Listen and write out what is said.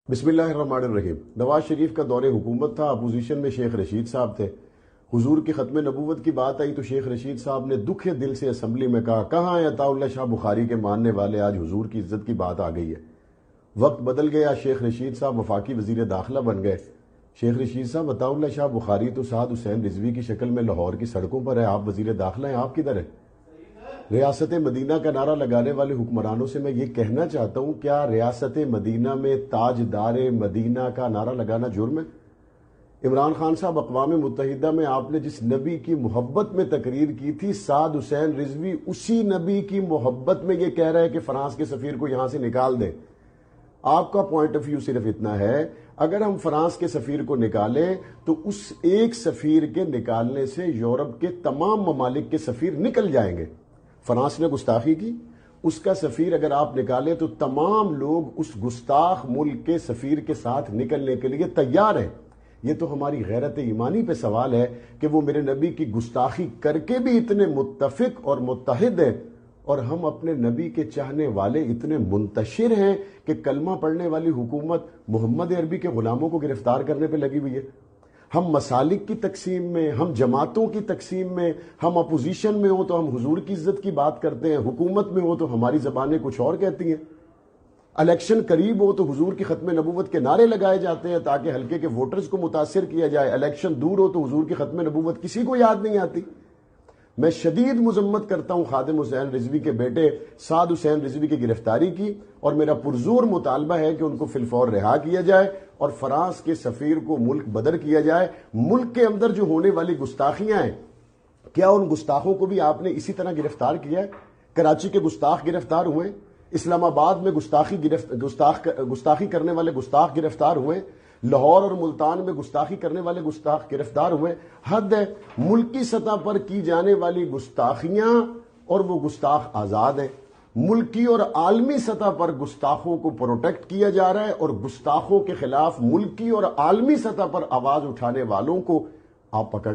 بسم اللہ الرحمن الرحیم۔ نواز شریف کا دور حکومت تھا، اپوزیشن میں شیخ رشید صاحب تھے۔ حضور کی ختم نبوت کی بات آئی تو شیخ رشید صاحب نے دکھے دل سے اسمبلی میں کہا، کہاں ہے عطا اللہ شاہ بخاری کے ماننے والے، آج حضور کی عزت کی بات آ گئی ہے۔ وقت بدل گیا، شیخ رشید صاحب وفاقی وزیر داخلہ بن گئے۔ شیخ رشید صاحب، عطا اللہ شاہ بخاری تو سعد حسین رضوی کی شکل میں لاہور کی سڑکوں پر ہے، آپ وزیر داخلہ ہیں، آپ کدھر ہیں؟ ریاست مدینہ کا نعرہ لگانے والے حکمرانوں سے میں یہ کہنا چاہتا ہوں، کیا ریاست مدینہ میں تاجدار مدینہ کا نعرہ لگانا جرم ہے؟ عمران خان صاحب، اقوام متحدہ میں آپ نے جس نبی کی محبت میں تقریر کی تھی، سعد حسین رضوی اسی نبی کی محبت میں یہ کہہ رہا ہے کہ فرانس کے سفیر کو یہاں سے نکال دیں۔ آپ کا پوائنٹ آف ویو صرف اتنا ہے، اگر ہم فرانس کے سفیر کو نکالیں تو اس ایک سفیر کے نکالنے سے یورپ کے تمام ممالک کے سفیر نکل جائیں گے۔ فرانس نے گستاخی کی، اس کا سفیر اگر آپ نکالیں تو تمام لوگ اس گستاخ ملک کے سفیر کے ساتھ نکلنے کے لیے تیار ہیں۔ یہ تو ہماری غیرت ایمانی پہ سوال ہے کہ وہ میرے نبی کی گستاخی کر کے بھی اتنے متفق اور متحد ہیں، اور ہم اپنے نبی کے چاہنے والے اتنے منتشر ہیں کہ کلمہ پڑھنے والی حکومت محمد عربی کے غلاموں کو گرفتار کرنے پہ لگی ہوئی ہے۔ ہم مسالک کی تقسیم میں، ہم جماعتوں کی تقسیم میں، ہم اپوزیشن میں ہو تو ہم حضور کی عزت کی بات کرتے ہیں، حکومت میں ہو تو ہماری زبانیں کچھ اور کہتی ہیں۔ الیکشن قریب ہو تو حضور کی ختم نبوت کے نعرے لگائے جاتے ہیں تاکہ حلقے کے ووٹرز کو متاثر کیا جائے، الیکشن دور ہو تو حضور کی ختم نبوت کسی کو یاد نہیں آتی۔ میں شدید مذمت کرتا ہوں خادم حسین رضوی کے بیٹے سعد حسین رضوی کی گرفتاری کی، اور میرا پرزور مطالبہ ہے کہ ان کو فی الفور رہا کیا جائے اور فرانس کے سفیر کو ملک بدر کیا جائے۔ ملک کے اندر جو ہونے والی گستاخیاں ہیں، کیا ان گستاخوں کو بھی آپ نے اسی طرح گرفتار کیا ہے؟ کراچی کے گستاخ گرفتار ہوئے، اسلام آباد میں گستاخی کرنے والے گستاخ گرفتار ہوئے، لاہور اور ملتان میں گستاخی کرنے والے گستاخ گرفتار ہوئے۔ حد ہے، ملکی سطح پر کی جانے والی گستاخیاں اور وہ گستاخ آزاد ہیں۔ ملکی اور عالمی سطح پر گستاخوں کو پروٹیکٹ کیا جا رہا ہے، اور گستاخوں کے خلاف ملکی اور عالمی سطح پر آواز اٹھانے والوں کو آپ پکڑ